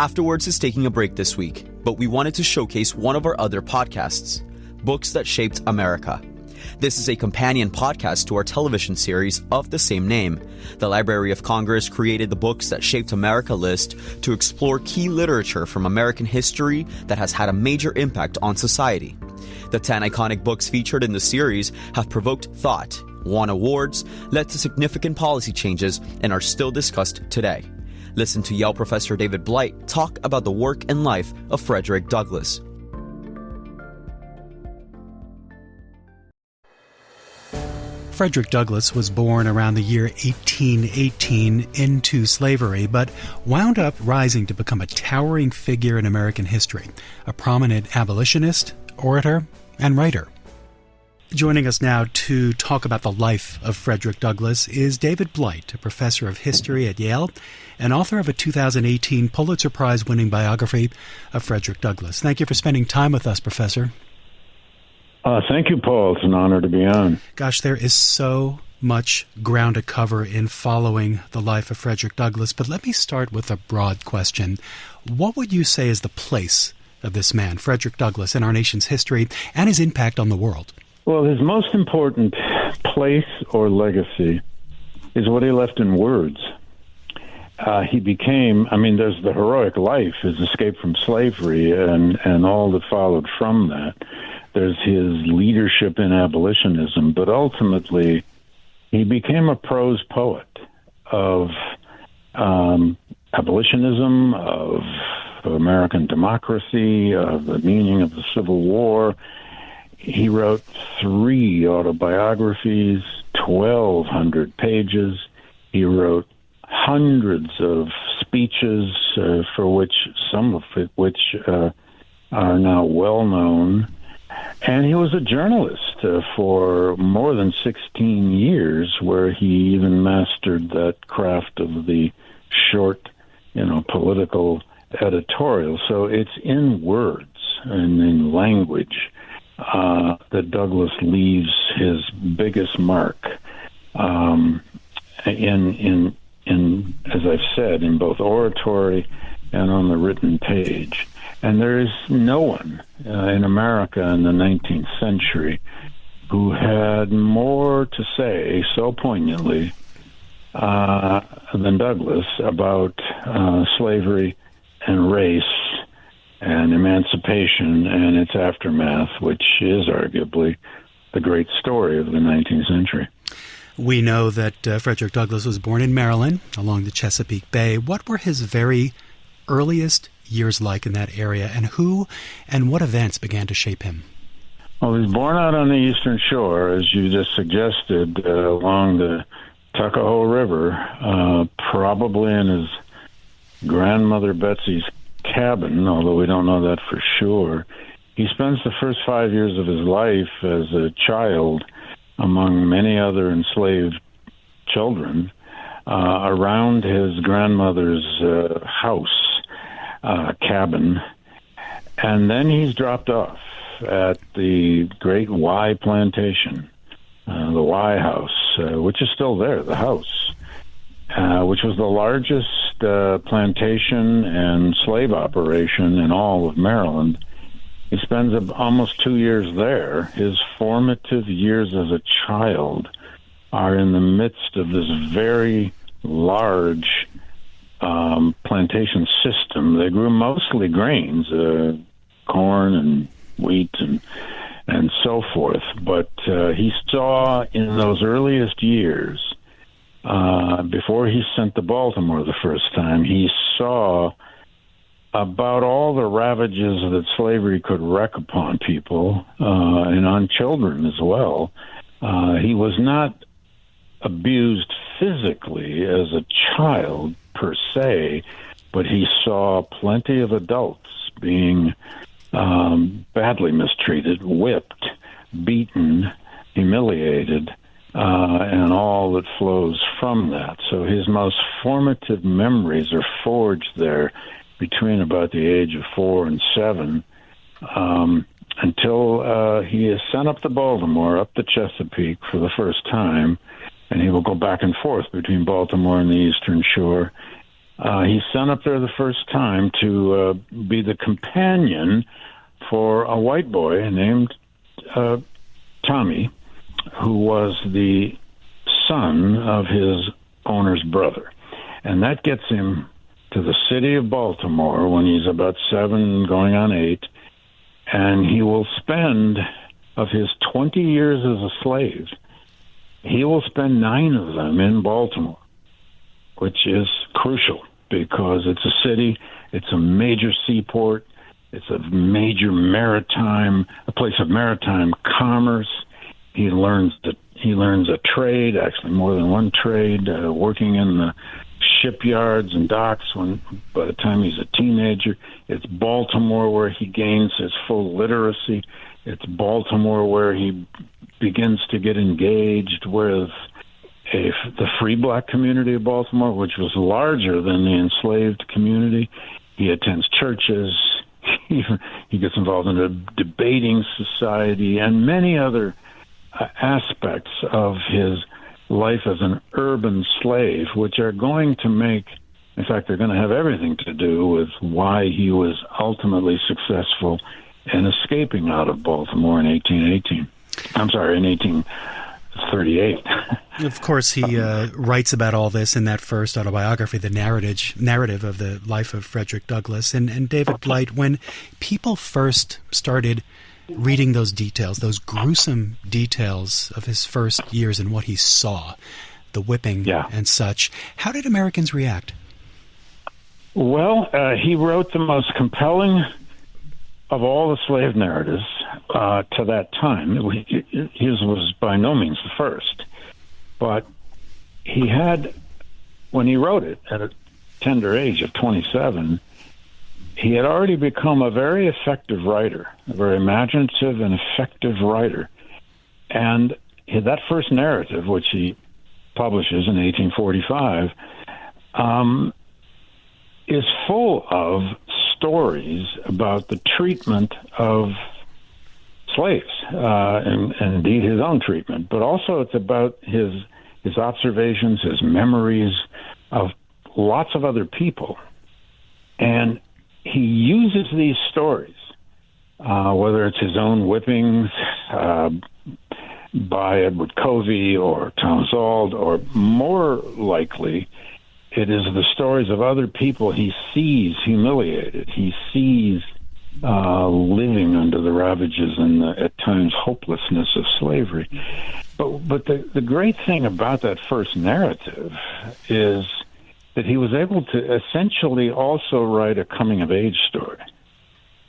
Afterwards is taking a break this week, but we wanted to showcase one of our other podcasts, Books That Shaped America. This is a companion podcast to our television series of the same name. The Library of Congress created the Books That Shaped America list to explore key literature from American history that has had a major impact on society. The 10 iconic books featured in the series have provoked thought, won awards, led to significant policy changes, and are still discussed today. Listen to Yale professor David Blight talk about the work and life of Frederick Douglass. Frederick Douglass was born around the year 1818 into slavery, but wound up rising to become a towering figure in American history, a prominent abolitionist, orator, and writer. Joining us now to talk about the life of Frederick Douglass is David Blight, a professor of history at Yale and author of a 2018 Pulitzer-Prize-winning biography of Frederick Douglass. Thank you for spending time with us, Professor. Thank you, Paul. It's an honor to be on. Gosh, there is so much ground to cover in following the life of Frederick Douglass, but let me start with a broad question. What would you say is the place of this man, Frederick Douglass, in our nation's history and his impact on the world? Well, his most important place or legacy is what he left in words. He became, there's the heroic life, his escape from slavery, and all that followed from that. There's his leadership in abolitionism, but ultimately he became a prose poet of abolitionism, of American democracy, of the meaning of the Civil War. He wrote 3 autobiographies, 1,200 pages. He wrote hundreds of speeches, for which some of which are now well known. And he was a journalist for more than 16 years, where he even mastered that craft of the short, political editorial. So it's in words and in language that Douglass leaves his biggest mark. In as I've said, in both oratory and on the written page. And there is no one in America in the 19th century who had more to say so poignantly than Douglass about slavery and race and emancipation and its aftermath, which is arguably the great story of the 19th century. We know that Frederick Douglass was born in Maryland along the Chesapeake Bay. What were his very earliest years like in that area, and who and what events began to shape him? Well, he was born out on the Eastern Shore, as you just suggested, along the Tuckahoe River, probably in his grandmother Betsy's cabin, although we don't know that for sure. He spends the first 5 years of his life as a child among many other enslaved children around his grandmother's house, cabin. And then he's dropped off at the Great Y Plantation, the Y House, which is still there, the house, which was the largest plantation and slave operation in all of Maryland. He spends almost 2 years there. His formative years as a child are in the midst of this very large plantation system. They grew mostly grains, corn and wheat and so forth. But he saw in those earliest years, before he sent to Baltimore the first time, he saw about all the ravages that slavery could wreak upon people and on children as well. He was not abused physically as a child per se, but he saw plenty of adults being badly mistreated, whipped, beaten, humiliated, and all that flows from that. So his most formative memories are forged there between about the age of 4 and 7, until he is sent up to Baltimore, up the Chesapeake for the first time, and he will go back and forth between Baltimore and the Eastern Shore. he's sent up there the first time to be the companion for a white boy named Tommy, who was the son of his owner's brother. And that gets him to the city of Baltimore when he's about 7, going on 8, and he will spend, of his 20 years as a slave, he will spend 9 of them in Baltimore, which is crucial because it's a city, it's a major seaport, it's a major a place of maritime commerce. He learns a trade, actually more than one trade, working in the shipyards and docks by the time he's a teenager. It's Baltimore where he gains his full literacy. It's Baltimore where he begins to get engaged with the free black community of Baltimore, which was larger than the enslaved community. He attends churches. He gets involved in a debating society and many other aspects of his life as an urban slave, which are going to in fact, they're going to have everything to do with why he was ultimately successful in escaping out of Baltimore in 1838. Of course, he writes about all this in that first autobiography, the narrative of the life of Frederick Douglass. And David Blight, when people first started reading those details, those gruesome details of his first years and what he saw, the whipping and such, how did Americans react? Well, he wrote the most compelling of all the slave narratives to that time. His was by no means the first, but he had, when he wrote it at a tender age of 27, he had already become a very effective writer, a very imaginative and effective writer. And that first narrative, which he publishes in 1845, is full of stories about the treatment of slaves, and indeed his own treatment. But also it's about his observations, his memories of lots of other people. And he uses these stories, whether it's his own whippings by Edward Covey or Thomas Auld, or more likely, it is the stories of other people he sees humiliated. He sees living under the ravages and at times hopelessness of slavery. But the great thing about that first narrative is that he was able to essentially also write a coming-of-age story.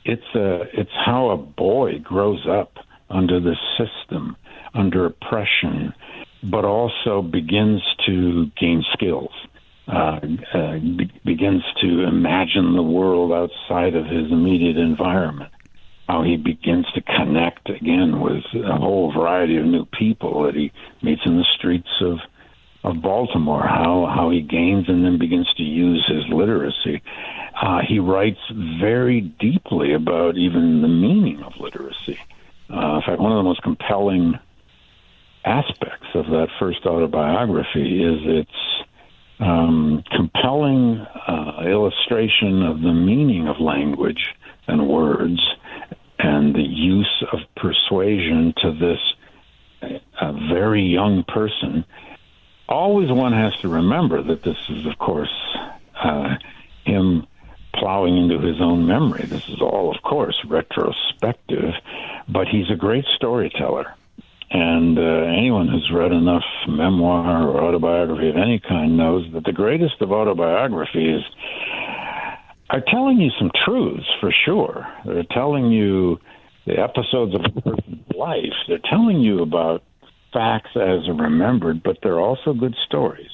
It's how a boy grows up under the system, under oppression, but also begins to gain skills, begins to imagine the world outside of his immediate environment, how he begins to connect again with a whole variety of new people that he meets in the streets of Baltimore, how he gains and then begins to use his literacy. He writes very deeply about even the meaning of literacy. In fact, one of the most compelling aspects of that first autobiography is its compelling illustration of the meaning of language and words and the use of persuasion to this very young person. Always one has to remember that this is, of course, him plowing into his own memory. This is all, of course, retrospective, but he's a great storyteller. And anyone who's read enough memoir or autobiography of any kind knows that the greatest of autobiographies are telling you some truths, for sure. They're telling you the episodes of a person's life. They're telling you about facts as remembered, but they're also good stories.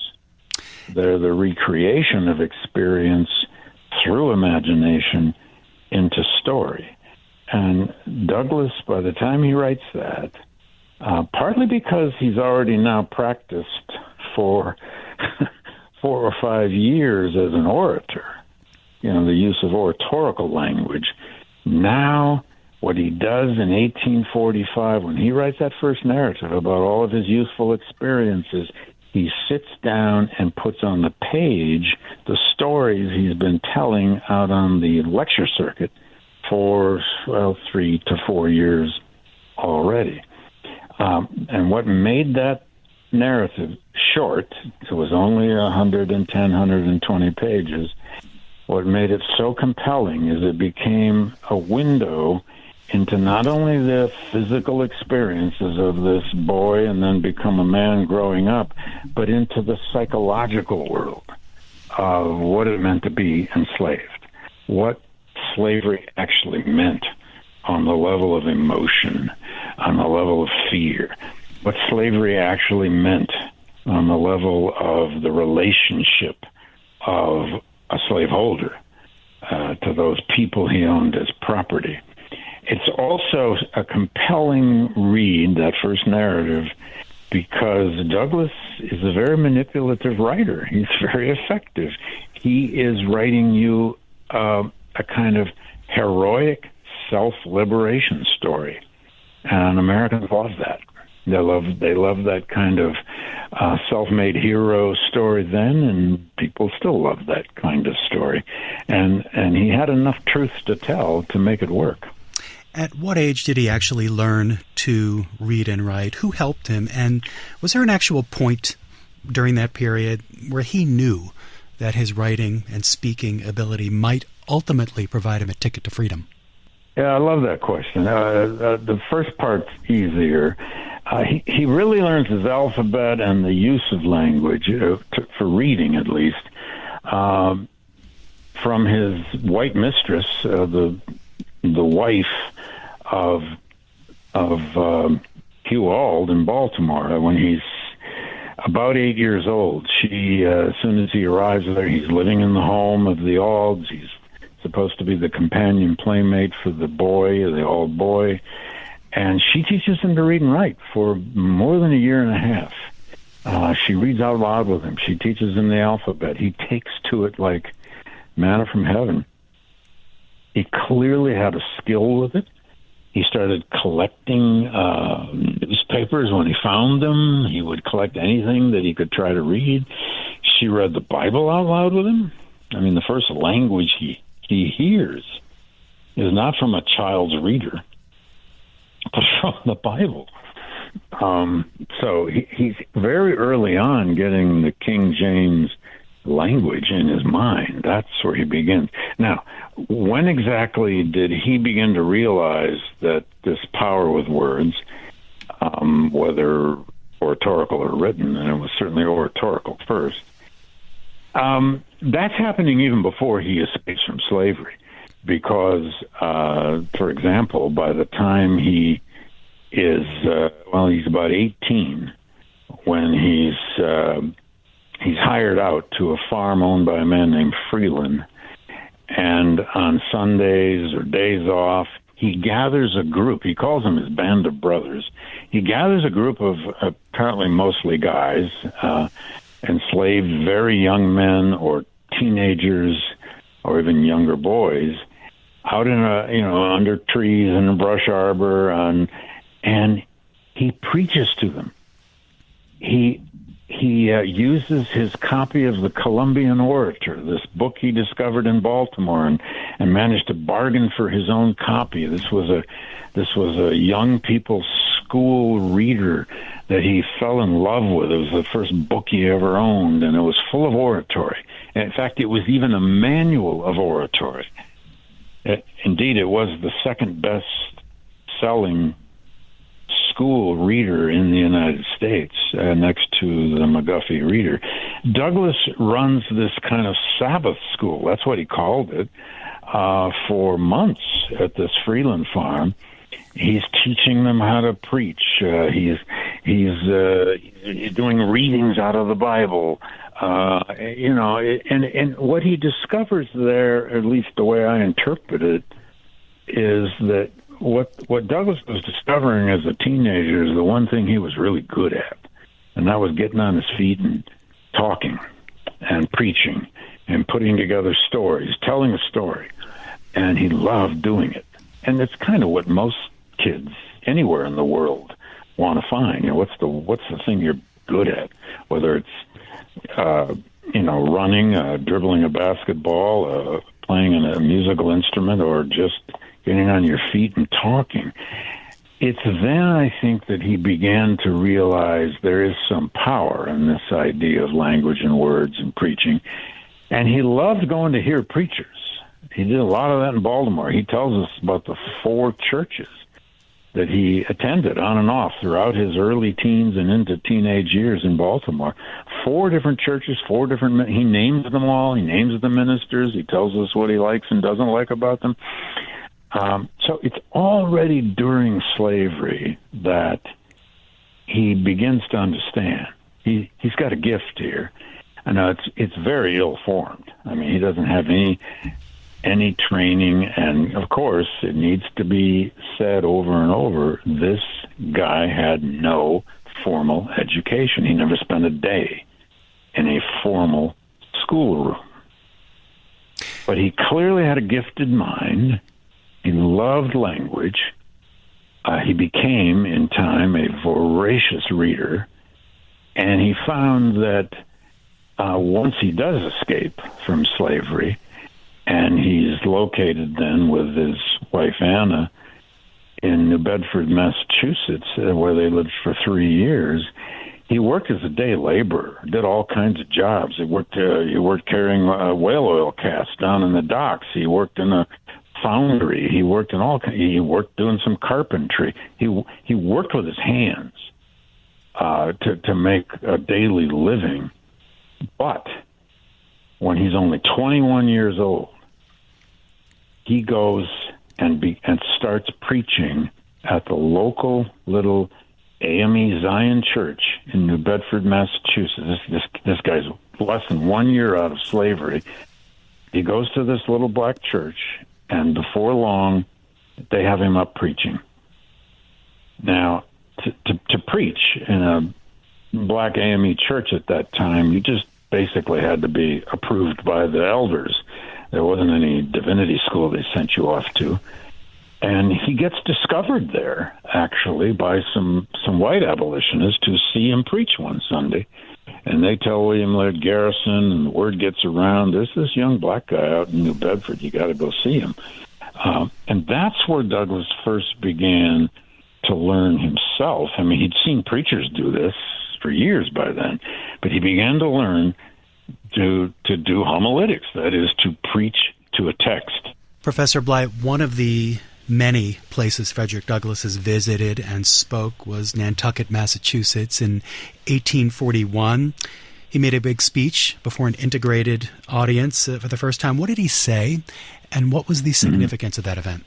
They're the recreation of experience through imagination into story. And Douglas, by the time he writes that, partly because he's already now practiced for 4 or 5 years as an orator, the use of oratorical language. Now, what he does in 1845, when he writes that first narrative about all of his youthful experiences, he sits down and puts on the page the stories he's been telling out on the lecture circuit for, 3 to 4 years already. And what made that narrative short, it was only 110, 120 pages, what made it so compelling is it became a window into not only the physical experiences of this boy and then become a man growing up, but into the psychological world of what it meant to be enslaved, what slavery actually meant on the level of emotion, on the level of fear, what slavery actually meant on the level of the relationship of a slaveholder to those people he owned as property. It's also a compelling read, that first narrative, because Douglas is a very manipulative writer. He's very effective. He is writing you a kind of heroic self-liberation story, and Americans love that. They love that kind of self-made hero story then, and people still love that kind of story. And he had enough truth to tell to make it work. At what age did he actually learn to read and write? Who helped him? And was there an actual point during that period where he knew that his writing and speaking ability might ultimately provide him a ticket to freedom? Yeah, I love that question. The first part's easier. He really learns his alphabet and the use of language, for reading at least, from his white mistress, the wife of Hugh Auld in Baltimore. When he's about 8 years old, she, as soon as he arrives there, he's living in the home of the Aulds. He's supposed to be the companion playmate for the boy, the Auld boy. And she teaches him to read and write for more than a year and a half. She reads out loud with him. She teaches him the alphabet. He takes to it like manna from heaven. He clearly had a skill with it. He started collecting newspapers when he found them. He would collect anything that he could try to read. She read the Bible out loud with him. I mean, the first language he hears is not from a child's reader, but from the Bible. So he's very early on getting the King James language in his mind. That's where he begins. Now, when exactly did he begin to realize that this power with words, whether oratorical or written, and it was certainly oratorical first, that's happening even before he escapes from slavery. Because, for example, by the time he is, he's about 18 when he's hired out to a farm owned by a man named Freeland. And on Sundays or days off, he gathers a group. He calls them his band of brothers. He gathers a group of apparently mostly guys, enslaved very young men or teenagers or even younger boys, out in under trees in a brush arbor, and he preaches to them. He uses his copy of the Columbian Orator, this book he discovered in Baltimore, and managed to bargain for his own copy. This was a young people's school reader that he fell in love with. It was the first book he ever owned, and it was full of oratory. And in fact, it was even a manual of oratory. Indeed, it was the second best-selling school reader in the United States, next to the McGuffey Reader. Douglas runs this kind of Sabbath school, that's what he called it, for months at this Freeland farm. He's teaching them how to preach. He's doing readings out of the Bible. And what he discovers there, at least the way I interpret it, is that what Douglas was discovering as a teenager is the one thing he was really good at, and that was getting on his feet and talking and preaching and putting together stories, telling a story, and he loved doing it. And it's kind of what most kids anywhere in the world want to find. What's the thing you're good at, whether it's, running, dribbling a basketball, playing a musical instrument, or just getting on your feet and talking. It's then, I think, that he began to realize there is some power in this idea of language and words and preaching. And he loved going to hear preachers. He did a lot of that in Baltimore. He tells us about the 4 churches that he attended on and off throughout his early teens and into teenage years in Baltimore. 4 different churches, 4 different, he names them all. He names the ministers. He tells us what he likes and doesn't like about them. So it's already during slavery that he begins to understand. He's got a gift here. I know it's very ill-formed. I mean, he doesn't have any training, and of course, it needs to be said over and over, this guy had no formal education. He never spent a day in a formal schoolroom. But he clearly had a gifted mind. He loved language. He became, in time, a voracious reader. And he found that once he does escape from slavery, and he's located then with his wife Anna in New Bedford, Massachusetts, where they lived for 3 years, he worked as a day laborer, did all kinds of jobs. He worked carrying whale oil casks down in the docks. He worked in a foundry. He worked doing some carpentry. He worked with his hands to make a daily living. But when he's only 21 years old, he goes and starts preaching at the local little AME Zion Church in New Bedford, Massachusetts. This guy's less than 1 year out of slavery. He goes to this little black church, and before long, they have him up preaching. Now, to preach in a black AME church at that time, you just basically had to be approved by the elders. There wasn't any divinity school they sent you off to. And he gets discovered there, actually, by some white abolitionists who see him preach one Sunday. And they tell William Lloyd Garrison, and the word gets around, there's this young black guy out in New Bedford, you got to go see him. And that's where Douglas first began to learn himself. I mean, he'd seen preachers do this for years by then, but he began to learn to do homiletics, that is, to preach to a text. Professor Blight, one of the many places Frederick Douglass has visited and spoke was Nantucket, Massachusetts in 1841. He made a big speech before an integrated audience for the first time. What did he say, and what was the significance of that event?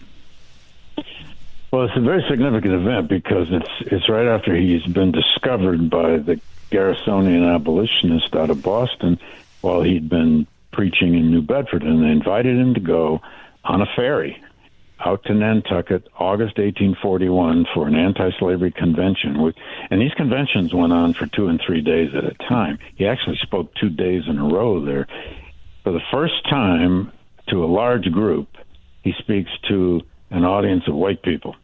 Well, it's a very significant event because it's right after he's been discovered by the Garrisonian abolitionist out of Boston while he'd been preaching in New Bedford, and they invited him to go on a ferry out to Nantucket, August 1841, for an anti-slavery convention. And these conventions went on for 2 and 3 days at a time. He actually spoke 2 days in a row there. For the first time, to a large group, he speaks to an audience of white people,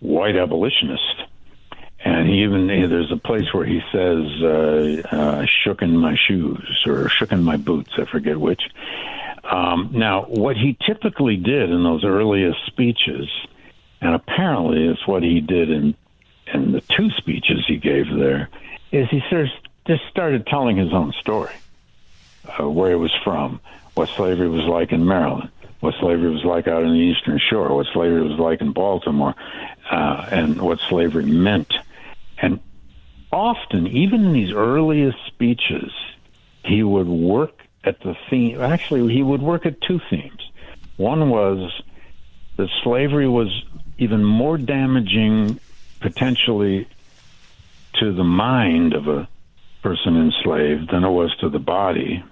white abolitionists. And there's a place where he says, shook in my shoes, or shook in my boots, I forget which. Now, what he typically did in those earliest speeches, and apparently it's what he did in the 2 speeches he gave there, is he just started telling his own story, where he was from, what slavery was like in Maryland, what slavery was like out in the Eastern Shore, what slavery was like in Baltimore, and what slavery meant. And often, even in these earliest speeches, he would work at the theme. Actually, he would work at 2 themes. One was that slavery was even more damaging, potentially, to the mind of a person enslaved than it was to the body.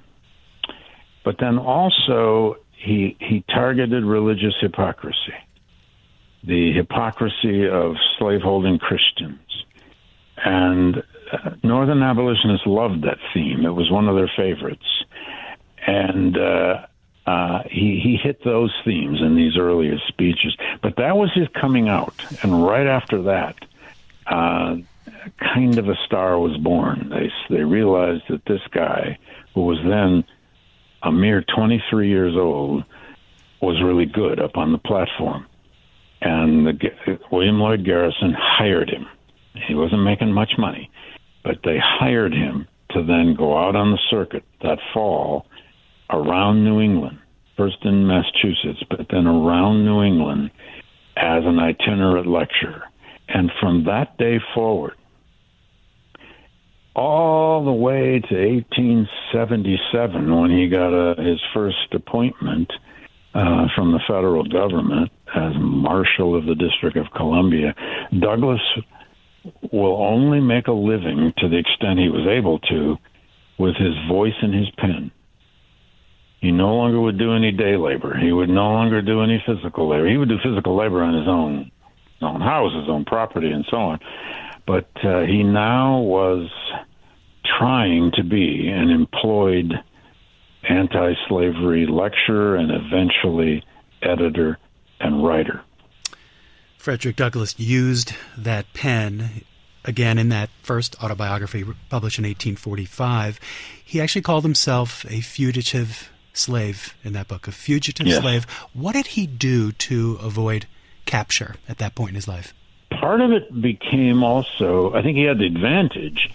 But then also, he targeted religious hypocrisy, the hypocrisy of slaveholding Christians. And Northern abolitionists loved that theme. It was one of their favorites. And he hit those themes in these earliest speeches. But that was his coming out. And right after that, kind of a star was born. They realized that this guy, who was then a mere 23 years old, was really good up on the platform. And William Lloyd Garrison hired him. He wasn't making much money, but they hired him to then go out on the circuit that fall around New England, first in Massachusetts, but then around New England as an itinerant lecturer. And from that day forward, all the way to 1877, when he got his first appointment from the federal government as Marshal of the District of Columbia, Douglas will only make a living, to the extent he was able to, with his voice and his pen. He no longer would do any day labor. He would no longer do any physical labor. He would do physical labor on his own house, his own property, and so on. But he now was trying to be an employed anti-slavery lecturer and eventually editor and writer. Frederick Douglass used that pen again in that first autobiography published in 1845. He actually called himself a fugitive slave in that book, a fugitive slave. What did he do to avoid capture at that point in his life? Part of it became also, I think he had the advantage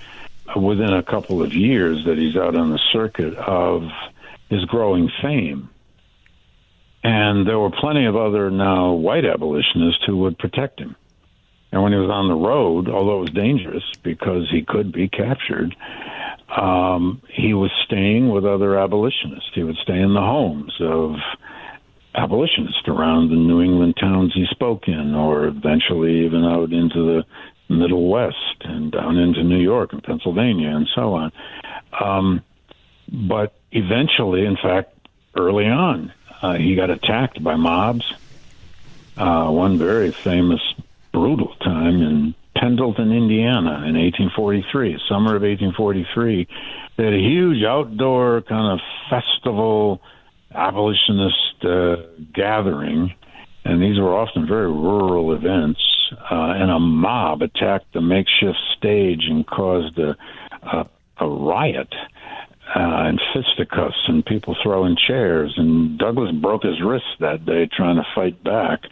within a couple of years that he's out on the circuit of his growing fame. And there were plenty of other now white abolitionists who would protect him. And when he was on the road, although it was dangerous because he could be captured, he was staying with other abolitionists. He would stay in the homes of abolitionists around the New England towns he spoke in, or eventually even out into the Middle West and down into New York and Pennsylvania and so on. But eventually, in fact, early on, he got attacked by mobs. One very famous, brutal time in Pendleton, Indiana in 1843, summer of 1843. They had a huge outdoor kind of festival abolitionist gathering, and these were often very rural events, and a mob attacked the makeshift stage and caused a riot and fisticuffs and people throwing chairs, and Douglas broke his wrist that day trying to fight back.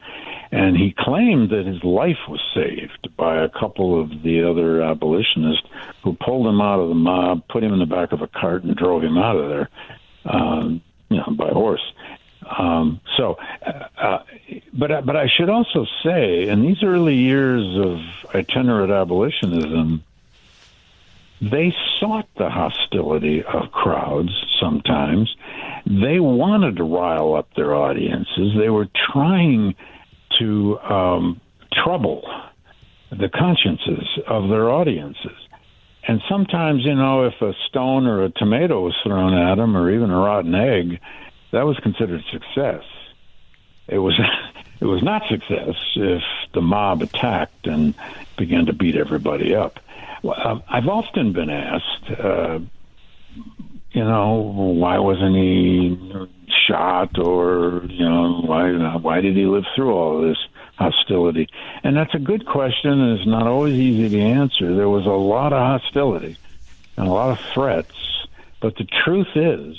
And he claimed that his life was saved by a couple of the other abolitionists who pulled him out of the mob, put him in the back of a cart, and drove him out of there, by horse. But I should also say, in these early years of itinerant abolitionism, they sought the hostility of crowds sometimes. They wanted to rile up their audiences. They were trying to trouble the consciences of their audiences. And sometimes, if a stone or a tomato was thrown at them, or even a rotten egg, that was considered success. It was not success if the mob attacked and began to beat everybody up. I've often been asked, why wasn't he shot, or why did he live through all of this hostility? And that's a good question, and it's not always easy to answer. There was a lot of hostility and a lot of threats, but the truth is,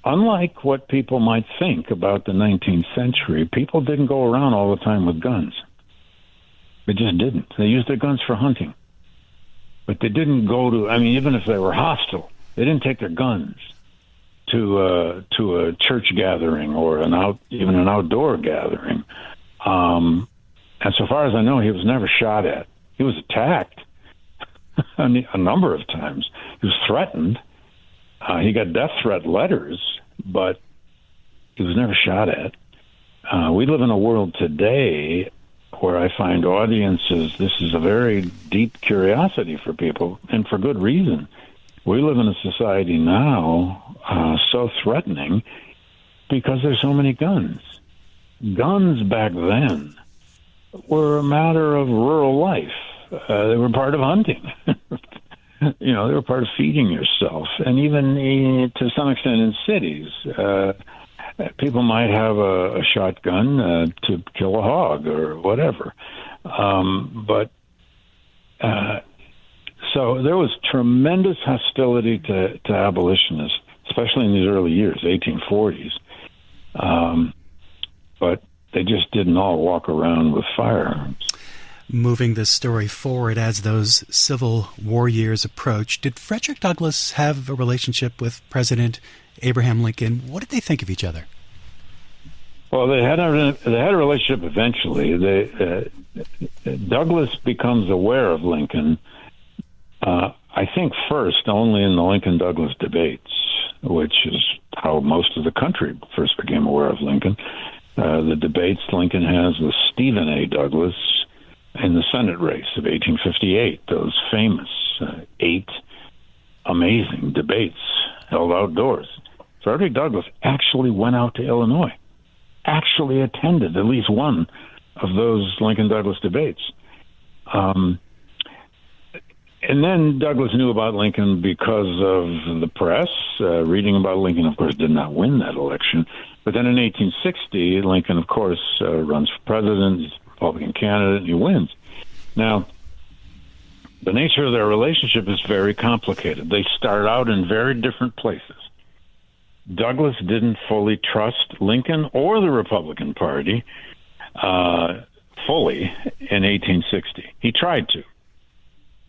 unlike what people might think about the 19th century, people didn't go around all the time with guns. They just didn't. They used their guns for hunting. But they didn't go to, even if they were hostile, they didn't take their guns to a church gathering or even an outdoor gathering. And so far as I know, he was never shot at. He was attacked a number of times. He was threatened. He got death threat letters, but he was never shot at. We live in a world today where I find audiences, this is a very deep curiosity for people, and for good reason. We live in a society now so threatening because there's so many guns. Guns back then were a matter of rural life. They were part of hunting. They were part of feeding yourself. And even to some extent in cities, people might have a shotgun to kill a hog or whatever. But So there was tremendous hostility to abolitionists, especially in these early years, 1840s. But they just didn't all walk around with firearms. Moving this story forward as those Civil War years approached, did Frederick Douglass have a relationship with President Abraham Lincoln? What did they think of each other? Well, they had a relationship eventually. Douglas becomes aware of Lincoln, I think first only in the Lincoln-Douglas debates, which is how most of the country first became aware of Lincoln. The debates Lincoln has with Stephen A. Douglas in the Senate race of 1858, those famous 8 amazing debates held outdoors. Frederick Douglass actually went out to Illinois, actually attended at least one of those Lincoln-Douglas debates. And then Douglas knew about Lincoln because of the press. Reading about Lincoln, of course, did not win that election. But then in 1860, Lincoln, of course, runs for president. He's a Republican candidate, and he wins. Now, the nature of their relationship is very complicated. They start out in very different places. Douglas didn't fully trust Lincoln or the Republican Party fully in 1860. He tried to.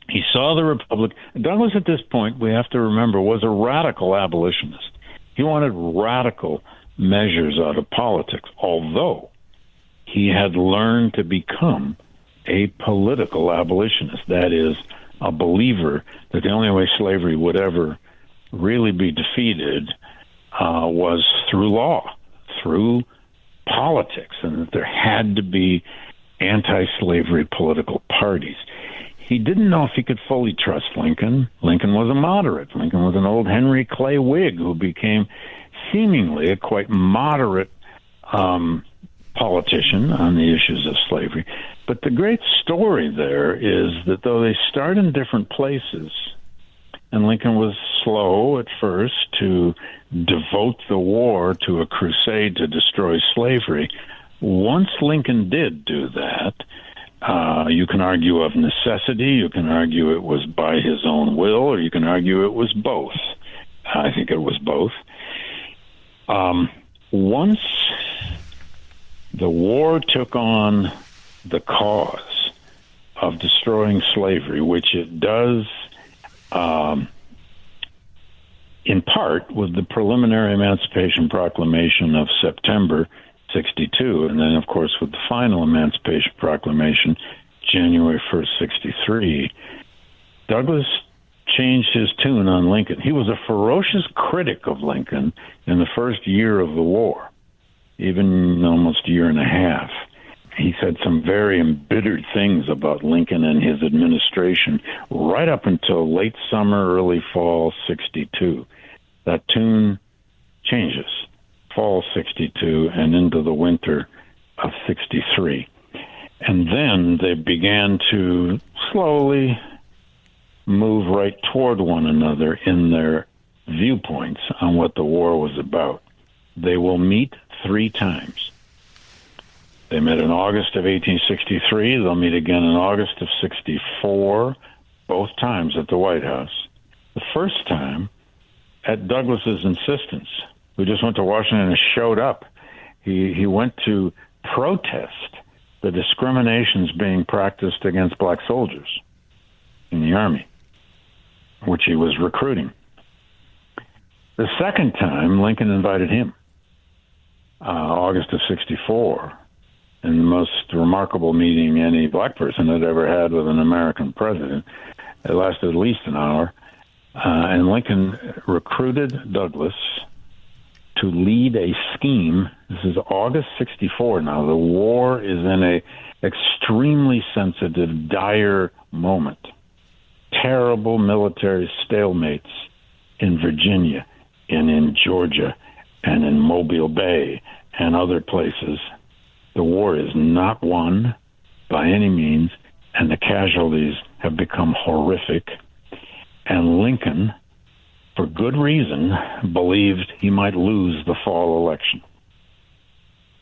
He saw the Republic. Douglas, at this point, we have to remember, was a radical abolitionist. He wanted radical measures out of politics, although he had learned to become a political abolitionist. That is, a believer that the only way slavery would ever really be defeated was through law, through politics, and that there had to be anti-slavery political parties. He didn't know if he could fully trust Lincoln. Lincoln was a moderate. Lincoln was an old Henry Clay Whig who became seemingly a quite moderate politician on the issues of slavery. But the great story there is that though they start in different places, and Lincoln was slow at first to devote the war to a crusade to destroy slavery, once Lincoln did do that, you can argue of necessity, you can argue it was by his own will, or you can argue it was both. I think it was both. Once the war took on the cause of destroying slavery, which it does in part with the preliminary Emancipation Proclamation of September 62, and then, of course, with the final Emancipation Proclamation, January 1st, 63, Douglas changed his tune on Lincoln. He was a ferocious critic of Lincoln in the first year of the war, even almost a year and a half. He said some very embittered things about Lincoln and his administration right up until late summer, early fall 62. That tune changes. Fall 62 and into the winter of 63. And then they began to slowly move right toward one another in their viewpoints on what the war was about. They will meet 3 times. They met in August of 1863. They'll meet again in August of 64, both times at the White House. The first time at Douglas's insistence. Who just went to Washington and showed up. He went to protest the discriminations being practiced against black soldiers in the Army, which he was recruiting. The second time, Lincoln invited him, August of 64, in the most remarkable meeting any black person had ever had with an American president. It lasted at least an hour, and Lincoln recruited Douglas to lead a scheme. This is August 64 now. The war is in a extremely sensitive, dire moment. Terrible military stalemates in Virginia and in Georgia and in Mobile Bay and other places. The war is not won by any means, and the casualties have become horrific. And Lincoln, for good reason, believed he might lose the fall election.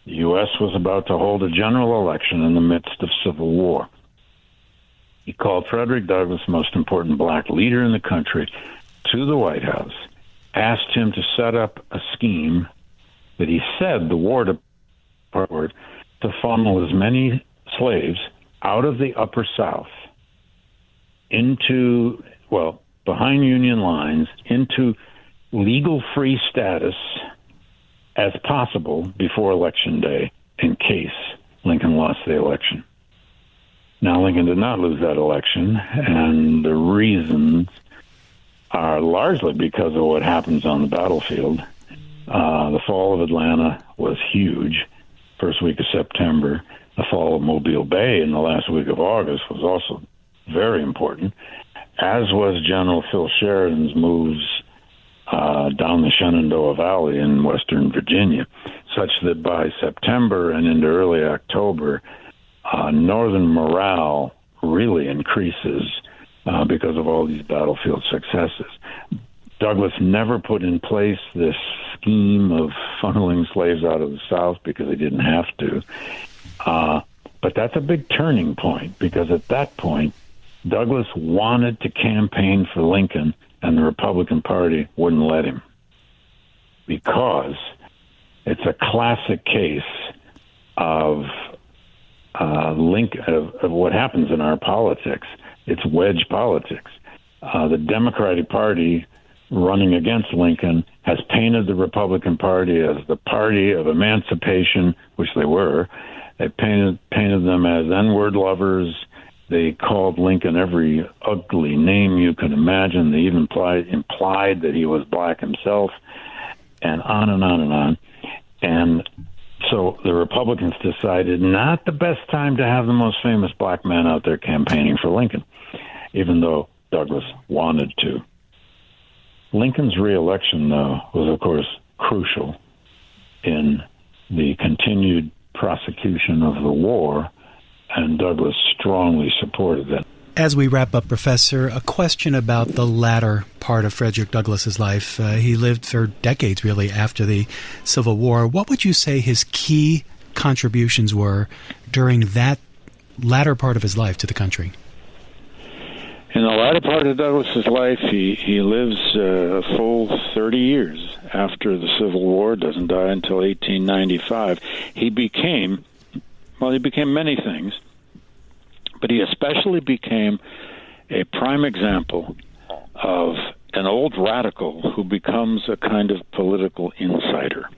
The U.S. was about to hold a general election in the midst of civil war. He called Frederick Douglass, the most important black leader in the country, to the White House, asked him to set up a scheme that he said the War Department to funnel as many slaves out of the Upper South into, behind Union lines, into legal free status as possible before Election Day in case Lincoln lost the election. Now, Lincoln did not lose that election, and the reasons are largely because of what happens on the battlefield. The fall of Atlanta was huge, first week of September. The fall of Mobile Bay in the last week of August was also very important, as was General Phil Sheridan's moves down the Shenandoah Valley in western Virginia, such that by September and into early October, Northern morale really increases because of all these battlefield successes. Douglas never put in place this scheme of funneling slaves out of the South because he didn't have to. But that's a big turning point, because at that point, Douglas wanted to campaign for Lincoln, and the Republican Party wouldn't let him, because it's a classic case of of what happens in our politics. It's wedge politics. The Democratic Party, running against Lincoln, has painted the Republican Party as the party of emancipation, which they were. They painted them as N-word lovers. They called Lincoln every ugly name you can imagine. They even implied that he was black himself, and on and on and on. And so the Republicans decided not the best time to have the most famous black man out there campaigning for Lincoln, even though Douglas wanted to. Lincoln's reelection, though, was, of course, crucial in the continued prosecution of the war, and Douglas strongly supported it. As we wrap up, Professor, a question about the latter part of Frederick Douglass's life. He lived for decades, really, after the Civil War. What would you say his key contributions were during that latter part of his life to the country? In the latter part of Douglas's life, he lives a full 30 years after the Civil War, doesn't die until 1895. He became many things, but he especially became a prime example of an old radical who becomes a kind of political insider.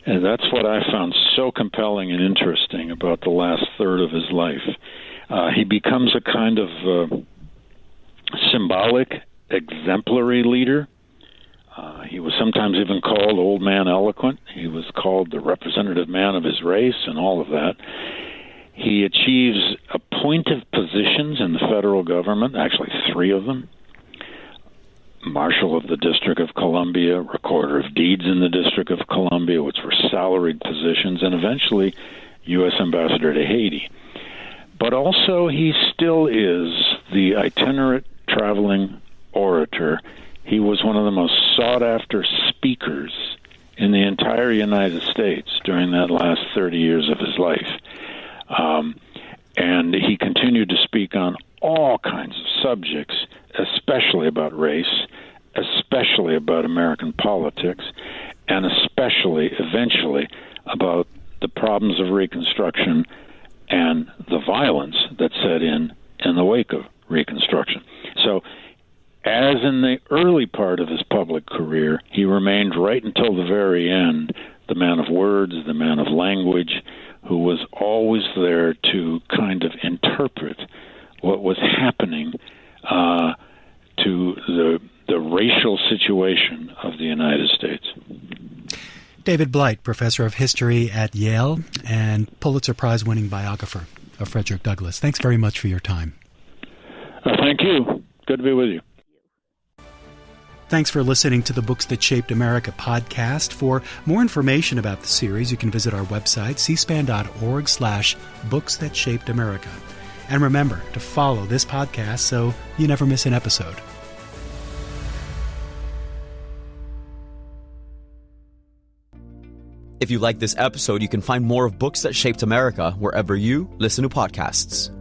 And that's what I found so compelling and interesting about the last third of his life. He becomes a kind of symbolic, exemplary leader. He was sometimes even called Old Man Eloquent. He was called the representative man of his race and all of that. He achieves appointive positions in the federal government, actually 3 of them. Marshal of the District of Columbia, Recorder of Deeds in the District of Columbia, which were salaried positions, and eventually U.S. Ambassador to Haiti. But also he still is the itinerant traveling orator. He was one of the most sought-after speakers in the entire United States during that last 30 years of his life. And he continued to speak on all kinds of subjects, especially about race, especially about American politics, and especially, eventually, about the problems of Reconstruction and the violence that set in the wake of Reconstruction. So, as in the early part of his public career, he remained right until the very end the man of words, the man of language, who was always there to kind of interpret what was happening to the racial situation of the United States. David Blight, professor of history at Yale and Pulitzer-Prize-winning biographer of Frederick Douglass. Thanks very much for your time. Thank you. Good to be with you. Thanks for listening to the Books That Shaped America podcast. For more information about the series, you can visit our website, cspan.org/Books That Shaped America. And remember to follow this podcast so you never miss an episode. If you like this episode, you can find more of Books That Shaped America wherever you listen to podcasts.